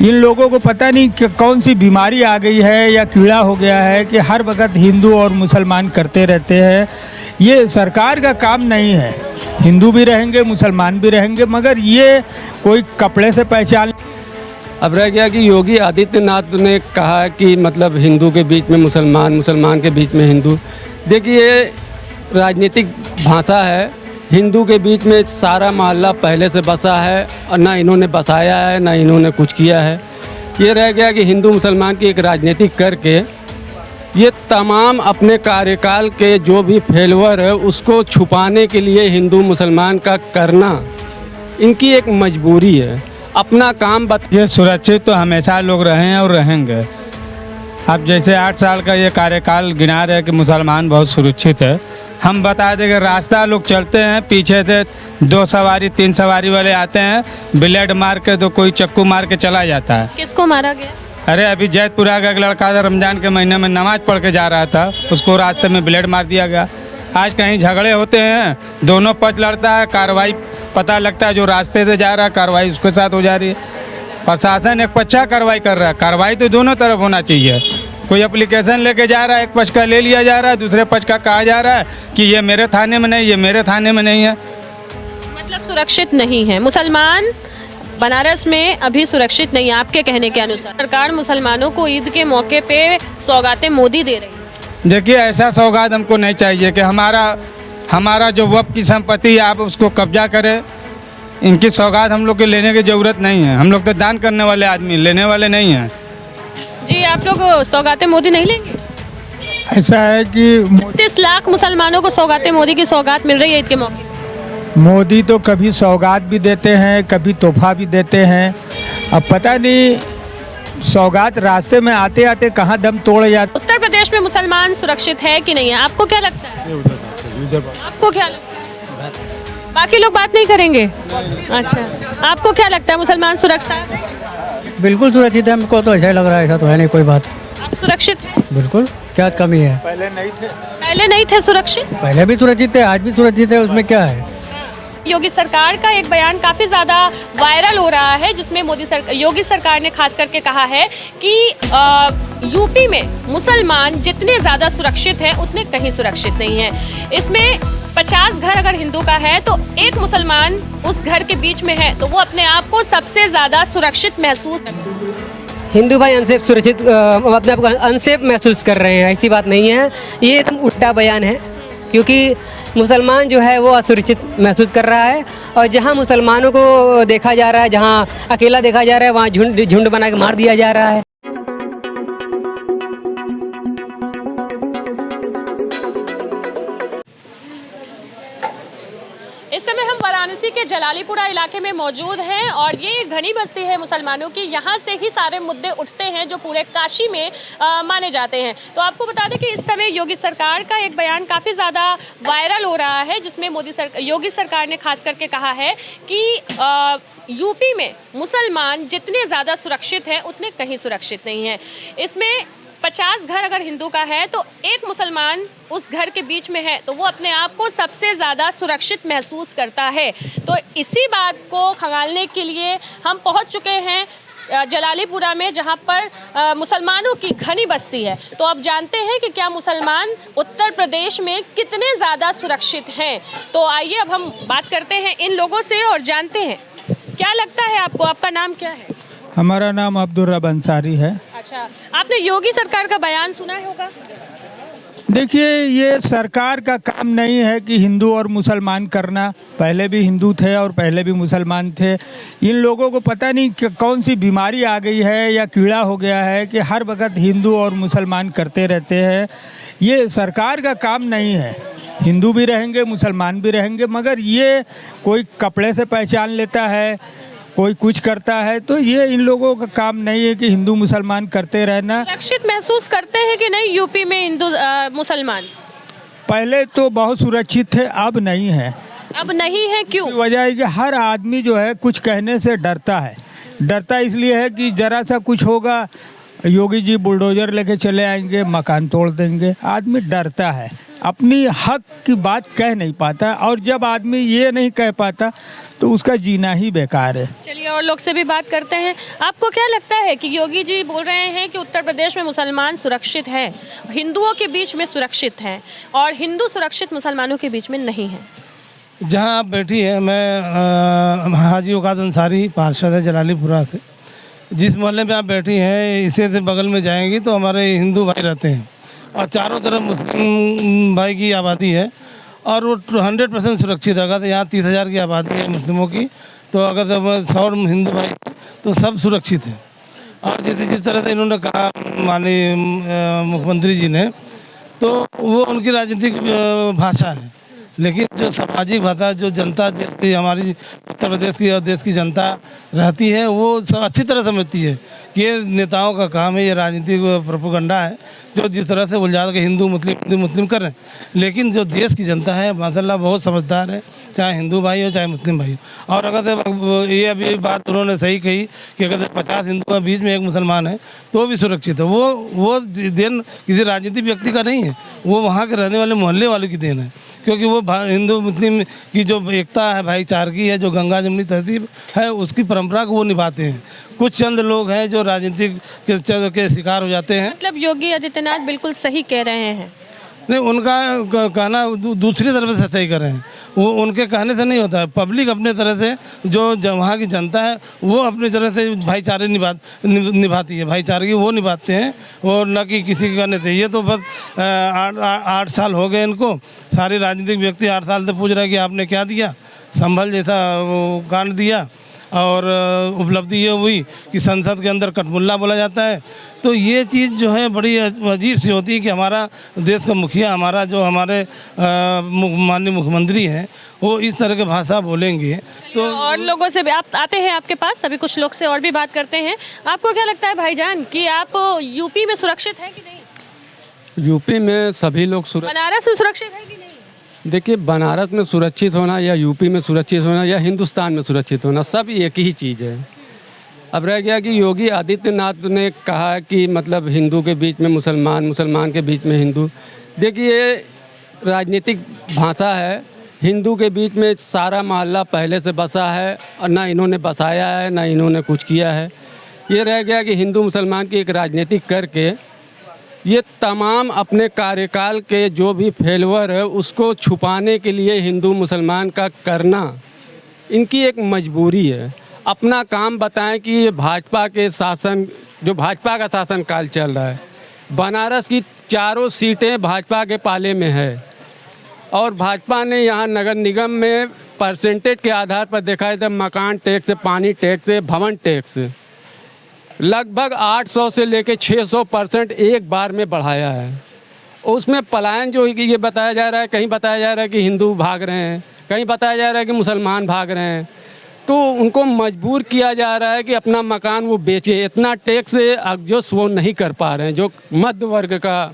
इन लोगों को पता नहीं कि कौन सी बीमारी आ गई है या कीड़ा हो गया है कि हर वक्त हिंदू और मुसलमान करते रहते हैं। ये सरकार का काम नहीं है। हिंदू भी रहेंगे, मुसलमान भी रहेंगे, मगर ये कोई कपड़े से पहचान। अब रह गया कि योगी आदित्यनाथ ने कहा कि मतलब हिंदू के बीच में मुसलमान, मुसलमान के बीच में हिंदू। देखिए, राजनीतिक भाषा है। हिंदू के बीच में सारा मोहल्ला पहले से बसा है और ना इन्होंने बसाया है ना इन्होंने कुछ किया है। ये रह गया कि हिंदू मुसलमान की एक राजनीतिक करके ये तमाम अपने कार्यकाल के जो भी फेलवर है उसको छुपाने के लिए हिंदू मुसलमान का करना इनकी एक मजबूरी है। अपना काम ये सुरक्षित तो हमेशा लोग रहे हैं और रहेंगे। अब जैसे 8 साल का ये कार्यकाल गिना रहे कि मुसलमान बहुत सुरक्षित है। हम बता दें कि रास्ता लोग चलते हैं, पीछे से 2 सवारी 3 सवारी वाले आते हैं, ब्लेड मार के तो कोई चक्कू मार के चला जाता है। किसको मारा गया? अरे अभी जैतपुरा का एक लड़का था, रमजान के महीने में नमाज पढ़ के जा रहा था, उसको रास्ते में ब्लेड मार दिया गया। आज कहीं झगड़े होते हैं, दोनों पक्ष लड़ता है, कार्रवाई पता लगता है जो रास्ते से जा रहा है कार्रवाई उसके साथ हो जा रही है। प्रशासन एक पक्षा कार्रवाई कर रहा है, कार्रवाई तो दोनों तरफ होना चाहिए। कोई एप्लीकेशन लेके जा रहा है, एक पक्ष का ले लिया जा रहा है, दूसरे पक्ष का कहा जा रहा है कि ये मेरे थाने में नहीं, ये मेरे थाने में नहीं है। मतलब सुरक्षित नहीं है मुसलमान बनारस में, अभी सुरक्षित नहीं है आपके कहने के अनुसार। सरकार मुसलमानों को ईद के मौके पे सौगातें मोदी दे रही है। देखिए, ऐसा सौगात हमको नहीं चाहिए कि हमारा जो वक्फ की संपत्ति है आप उसको कब्जा करें। इनकी सौगात हम लोग के लेने की ज़रूरत नहीं है। हम लोग तो दान करने वाले आदमी, लेने वाले नहीं हैं। जी, आप लोग सौगातें मोदी नहीं लेंगे? ऐसा है कि 30 लाख मुसलमानों को सौगातें मोदी की सौगात मिल रही है ईद के मौके पे। मोदी तो कभी सौगात भी देते हैं, कभी तोहफा भी देते हैं। अब पता नहीं सौगात रास्ते में आते आते कहाँ दम तोड़ जाते। उत्तर प्रदेश में मुसलमान सुरक्षित है कि नहीं है, आपको क्या लगता है? आपको क्या लगता है? बाकी लोग बात नहीं करेंगे? अच्छा, आपको क्या लगता है मुसलमान सुरक्षित है? बिल्कुल सुरक्षित है। हमको तो ऐसा ही लग रहा है, ऐसा तो है नहीं कोई बात। आप सुरक्षित हैं? बिल्कुल, क्या कमी है? पहले नहीं थे सुरक्षित? पहले भी सुरक्षित थे, आज भी सुरक्षित है, उसमें क्या है? योगी सरकार का एक बयान काफी ज्यादा वायरल हो रहा है, जिसमें योगी सरकार ने खास करके कहा है कि यूपी में मुसलमान जितने ज्यादा सुरक्षित हैं उतने कहीं सुरक्षित नहीं हैं। इसमें 50 घर अगर हिंदू का है तो एक मुसलमान उस घर के बीच में है तो वो अपने आप को सबसे ज्यादा सुरक्षित महसूस। हिंदू भाई अनसेफ सुरक्षित अपने आप को अनसेफ महसूस कर रहे हैं, ऐसी बात नहीं है। ये एकदम उल्टा बयान है, क्योंकि मुसलमान जो है वो असुरक्षित महसूस कर रहा है। और जहाँ मुसलमानों को देखा जा रहा है, जहाँ अकेला देखा जा रहा है, वहाँ झुंड बना के मार दिया जा रहा है। इस समय हम वाराणसी के जलालीपुरा इलाके में मौजूद हैं और ये घनी बस्ती है मुसलमानों की। यहाँ से ही सारे मुद्दे उठते हैं जो पूरे काशी में माने जाते हैं। तो आपको बता दें कि इस समय योगी सरकार का एक बयान काफ़ी ज़्यादा वायरल हो रहा है, जिसमें योगी सरकार ने खास करके कहा है कि यूपी में मुसलमान जितने ज़्यादा सुरक्षित हैं उतने कहीं सुरक्षित नहीं हैं। इसमें 50 घर अगर हिंदू का है तो एक मुसलमान उस घर के बीच में है तो वो अपने आप को सबसे ज़्यादा सुरक्षित महसूस करता है। तो इसी बात को खंगालने के लिए हम पहुंच चुके हैं जलालीपुरा में, जहां पर मुसलमानों की घनी बस्ती है। तो अब जानते हैं कि क्या मुसलमान उत्तर प्रदेश में कितने ज़्यादा सुरक्षित हैं। तो आइए अब हम बात करते हैं इन लोगों से और जानते हैं क्या लगता है आपको। आपका नाम क्या है? हमारा नाम अब्दुल रब अंसारी है। अच्छा, आपने योगी सरकार का बयान सुना होगा? देखिए, ये सरकार का काम नहीं है कि हिंदू और मुसलमान करना। पहले भी हिंदू थे और पहले भी मुसलमान थे। इन लोगों को पता नहीं कि कौन सी बीमारी आ गई है या कीड़ा हो गया है कि हर वक्त हिंदू और मुसलमान करते रहते हैं। ये सरकार का काम नहीं है। हिंदू भी रहेंगे, मुसलमान भी रहेंगे, मगर ये कोई कपड़े से पहचान लेता है, कोई कुछ करता है। तो ये इन लोगों का काम नहीं है कि हिंदू मुसलमान करते रहना। सुरक्षित महसूस करते हैं कि नहीं यूपी में हिंदू मुसलमान? पहले तो बहुत सुरक्षित थे, अब नहीं है। अब नहीं है, क्यों? वजह है कि हर आदमी जो है कुछ कहने से डरता है। डरता इसलिए है कि ज़रा सा कुछ होगा, योगी जी बुलडोजर लेके चले आएंगे, मकान तोड़ देंगे। आदमी डरता है। अपनी हक की बात कह नहीं पाता, और जब आदमी ये नहीं कह पाता तो उसका जीना ही बेकार है। चलिए और लोग से भी बात करते हैं। आपको क्या लगता है कि योगी जी बोल रहे हैं कि उत्तर प्रदेश में मुसलमान सुरक्षित है, हिंदुओं के बीच में सुरक्षित है, और हिंदू सुरक्षित मुसलमानों के बीच में नहीं है? जहाँ आप बैठी हैं, मैं हाजी औकात अंसारी पार्षद है जलालीपुरा से। जिस मोहल्ले में आप बैठी हैं, इसे से बगल में जाएंगी तो हमारे हिंदू भाई रहते हैं और चारों तरफ मुस्लिम भाई की आबादी है, और वो 100% सुरक्षित है। अगर यहाँ 30,000 की आबादी है मुस्लिमों की, तो अगर 100 हिंदू भाई तो सब सुरक्षित है। और जिस तरह से इन्होंने कहा माननीय मुख्यमंत्री जी ने, तो वो उनकी राजनीतिक भाषा है, लेकिन जो सामाजिक भाषा जो जनता देश की, हमारी उत्तर प्रदेश की और देश की जनता रहती है, वो सब अच्छी तरह समझती है कि ये नेताओं का काम है, ये राजनीतिक प्रोपेगेंडा है जो जिस तरह से उलझा के हिंदू मुस्लिम कर रहे हैं। लेकिन जो देश की जनता है माशाल्लाह बहुत समझदार है, चाहे हिंदू भाई हो चाहे मुस्लिम भाई हो। और अगर ये अभी बात उन्होंने सही कही कि अगर 50 हिंदू के बीच में एक मुसलमान है तो भी सुरक्षित है। वो देन किसी राजनीतिक व्यक्ति का नहीं है, वो वहाँ के रहने वाले मोहल्ले वालों की देन है, क्योंकि वो हिंदू मुस्लिम की जो एकता है, भाईचारगी है, जो गंगा जमुनी तहजीब है, उसकी परंपरा को वो निभाते हैं। कुछ चंद लोग हैं जो राजनीतिक के शिकार हो जाते हैं। मतलब योगी आदित्यनाथ बिल्कुल सही कह रहे हैं? नहीं, उनका कहना दूसरी तरफ से सही कर रहे हैं, वो उनके कहने से नहीं होता है। पब्लिक अपने तरह से जो वहाँ की जनता है वो अपनी तरह से भाईचारे निभाती है, भाईचारे वो निभाते हैं, और न कि किसी के कहने से। ये तो बस 8 साल हो गए इनको, सारे राजनीतिक व्यक्ति 8 साल से पूछ रहे हैं कि आपने क्या दिया, संभल जैसा वो कांड दिया, और उपलब्धि ये हुई कि संसद के अंदर कठमुल्ला बोला जाता है। तो ये चीज़ जो है बड़ी अजीब सी होती है कि हमारा देश का मुखिया, हमारे माननीय मुख्यमंत्री हैं, वो इस तरह की भाषा बोलेंगे। तो और लोगों से भी आप आते हैं आपके पास, अभी कुछ लोग से और भी बात करते हैं। आपको क्या लगता है भाईजान कि आप यूपी में सुरक्षित है कि नहीं? यूपी में सभी लोग बनारस में सुरक्षित है कि नहीं? देखिए, बनारस में सुरक्षित होना या यूपी में सुरक्षित होना या हिंदुस्तान में सुरक्षित होना, सब एक ही चीज़ है। अब रह गया कि योगी आदित्यनाथ ने कहा कि मतलब हिंदू के बीच में मुसलमान, मुसलमान के बीच में हिंदू। देखिए, राजनीतिक भाषा है। हिंदू के बीच में सारा मोहल्ला पहले से बसा है, और ना इन्होंने बसाया है ना इन्होंने कुछ किया है। ये रह गया कि हिंदू मुसलमान की एक राजनीतिक करके ये तमाम अपने कार्यकाल के जो भी फेलवर है उसको छुपाने के लिए हिंदू मुसलमान का करना इनकी एक मजबूरी है। अपना काम बताएं कि ये भाजपा के शासन, जो भाजपा का शासन काल चल रहा है, बनारस की 4 सीटें भाजपा के पाले में है, और भाजपा ने यहाँ नगर निगम में परसेंटेज के आधार पर देखा है तो मकान टैक्स से, पानी टैक्स से, भवन टैक्स लगभग 800 से लेकर 600% एक बार में बढ़ाया है। उसमें पलायन जो ये बताया जा रहा है, कहीं बताया जा रहा है कि हिंदू भाग रहे हैं, कहीं बताया जा रहा है कि मुसलमान भाग रहे हैं, तो उनको मजबूर किया जा रहा है कि अपना मकान वो बेचे। इतना टैक्स एडजस्ट वो नहीं कर पा रहे हैं, जो मध्य वर्ग का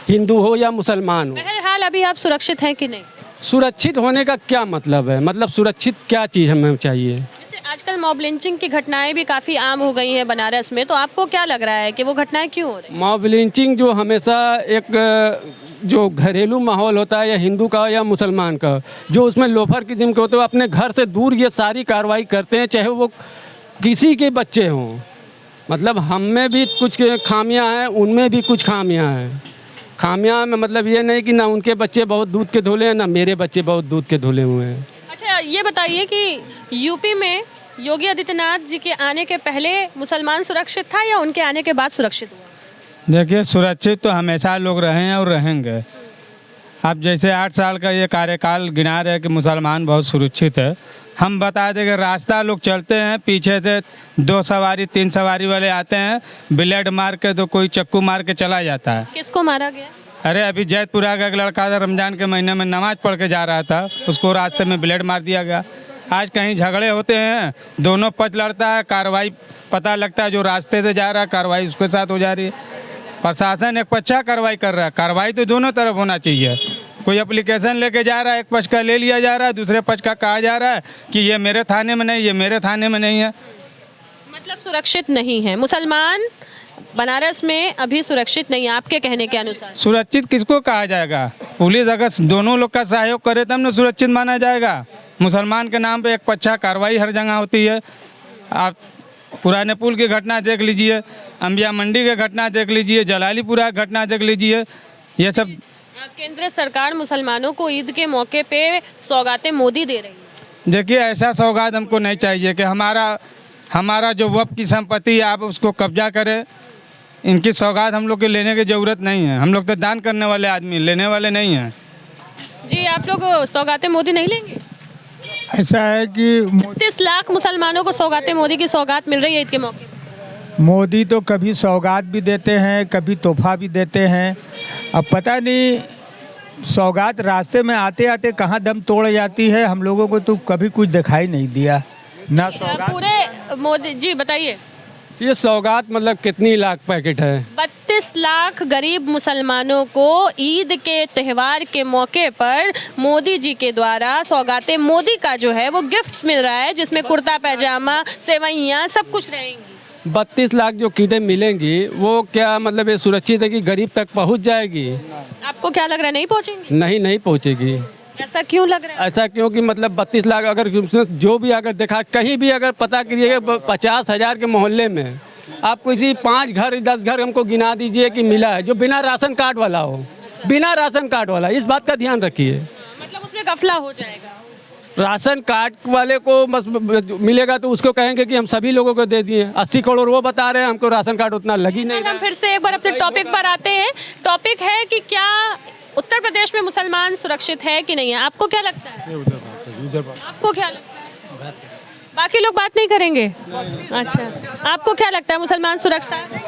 हिंदू हो या मुसलमान हो। बहरहाल अभी आप सुरक्षित हैं कि नहीं? सुरक्षित होने का क्या मतलब है? मतलब सुरक्षित क्या चीज़ हमें चाहिए? जैसे आजकल मॉब लिंचिंग की घटनाएं भी काफ़ी आम हो गई हैं बनारस में, तो आपको क्या लग रहा है कि वो घटनाएं क्यों हो रही हैं? मॉब लिंचिंग जो हमेशा एक जो घरेलू माहौल होता है, या हिंदू का या मुसलमान का, जो उसमें लोफर किस्म के होते हैं, अपने घर से दूर ये सारी कार्रवाई करते हैं, चाहे वो किसी के बच्चे हों। मतलब हम में भी कुछ खामियां हैं, उनमें भी कुछ खामियां हैं। खामियां में मतलब ये नहीं कि ना उनके बच्चे बहुत दूध के धुले हैं, ना मेरे बच्चे बहुत दूध के धुले हुए हैं। अच्छा, ये बताइए कि यूपी में योगी आदित्यनाथ जी के आने के पहले मुसलमान सुरक्षित था या उनके आने के बाद सुरक्षित हुआ? देखिए, सुरक्षित तो हमेशा लोग रहे हैं और रहेंगे। अब जैसे 8 साल का ये कार्यकाल गिना रहे कि मुसलमान बहुत सुरक्षित है। हम बता दें कि रास्ता लोग चलते हैं, पीछे से 2 सवारी 3 सवारी वाले आते हैं, ब्लेड मार के, तो कोई चक्कू मार के चला जाता है। किसको मारा गया? अरे अभी जैतपुरा का एक लड़का था, रमजान के महीने में नमाज पढ़ के जा रहा था, उसको रास्ते में ब्लेड मार दिया गया। आज कहीं झगड़े होते हैं, दोनों पक्ष लड़ता है, कार्रवाई पता लगता है जो रास्ते से जा रहा है कार्रवाई उसके साथ हो जा रही है। प्रशासन एक पक्षा कार्रवाई कर रहा है, कार्रवाई तो दोनों तरफ होना चाहिए। कोई एप्लीकेशन लेके जा रहा है, एक पक्ष का ले लिया जा रहा है, दूसरे पक्ष का कहा जा रहा है कि ये मेरे थाने में नहीं, ये मेरे थाने में नहीं है। मतलब सुरक्षित नहीं है मुसलमान बनारस में, अभी सुरक्षित नहीं है आपके कहने के अनुसार? सुरक्षित किसको कहा जाएगा? पुलिस अगर दोनों लोग का सहयोग करे तब न सुरक्षित माना जाएगा। मुसलमान के नाम पे एक पच्छा कार्रवाई हर जगह होती है। आप पुराने पुल की घटना देख लीजिए, अंबिया मंडी की घटना देख लीजिए, जलालीपुरा की घटना देख लीजिए, ये सब। केंद्र सरकार मुसलमानों को ईद के मौके पे सौगातें मोदी दे रही है। देखिए, ऐसा सौगात हमको नहीं चाहिए कि हमारा जो वक्फ की संपत्ति आप उसको कब्जा करें। इनकी सौगात हम लोग के लेने की ज़रूरत नहीं है। हम लोग तो दान करने वाले आदमी, लेने वाले नहीं हैं। जी, आप लोग सौगातें मोदी नहीं लेंगे? ऐसा है कि 30 लाख मुसलमानों को सौगातें मोदी की सौगात मिल रही है ईद के मौके पे। मोदी तो कभी सौगात भी देते हैं, कभी तोहफा भी देते हैं। अब पता नहीं सौगात रास्ते में आते आते कहाँ दम तोड़ जाती है। हम लोगों को तो कभी कुछ दिखाई नहीं दिया ना सौगात। पूरे मोदी जी बताइए, ये सौगात मतलब कितनी लाख पैकेट है? 32 लाख गरीब मुसलमानों को ईद के त्यौहार के मौके पर मोदी जी के द्वारा सौगातें मोदी का जो है वो गिफ्ट्स मिल रहा है, जिसमें कुर्ता पैजामा, सेवइयाँ सब कुछ रहेंगी। 32 लाख जो किटें मिलेंगी वो क्या मतलब ये सुरक्षित है कि गरीब तक पहुंच जाएगी? आपको क्या लग रहा है नहीं पहुँचेंगी? नहीं पहुंचेगी। ऐसा क्यों लग रहा है? ऐसा क्योंकि मतलब 32 लाख अगर जो भी अगर देखा कहीं भी अगर पता करिएगा 50,000 के मोहल्ले में आप किसी 5 घर 10 घर हमको गिना दीजिए कि मिला है जो बिना राशन कार्ड वाला हो, बिना राशन कार्ड वाला। इस बात का ध्यान रखिए। मतलब उसमें गफला हो जाएगा। राशन कार्ड वाले को बस मिलेगा तो उसको कहेंगे कि हम सभी लोगों को दे दिए। 80 करोड़ वो बता रहे हैं, हमको राशन कार्ड उतना लगी नहीं। हम फिर से एक बार अपने टॉपिक पर आते हैं। टॉपिक है कि क्या उत्तर प्रदेश में मुसलमान सुरक्षित है कि नहीं है? आपको क्या लगता है? आपको क्या लगता है? बाकी लोग बात नहीं करेंगे? अच्छा, आपको क्या लगता है मुसलमान सुरक्षित है?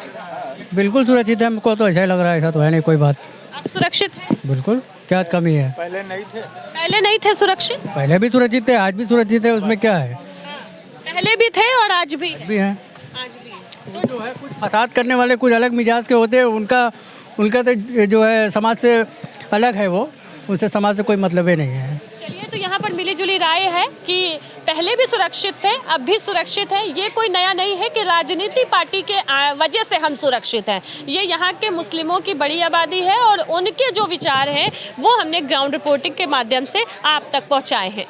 बिल्कुल सुरक्षित है, हमको तो ऐसा ही लग रहा है। ऐसा तो है नहीं कोई बात। आप सुरक्षित हैं? बिल्कुल, क्या कमी है? पहले नहीं थे सुरक्षित? पहले भी सुरक्षित थे, आज भी सुरक्षित है, उसमें क्या है? पहले भी थे और आज भी है। भी है। आज भी है। तो जो है कुछ फसाद करने वाले कुछ अलग मिजाज के होते हैं, उनका तो जो है समाज से अलग है, वो उनसे समाज से कोई मतलब ही नहीं है। चलिए, तो यहाँ पर मिली जुली राय है कि पहले भी सुरक्षित थे, अब भी सुरक्षित है। ये कोई नया नहीं है कि राजनीति पार्टी के वजह से हम सुरक्षित हैं। ये यहाँ के मुस्लिमों की बड़ी आबादी है और उनके जो विचार हैं वो हमने ग्राउंड रिपोर्टिंग के माध्यम से आप तक पहुँचाए हैं।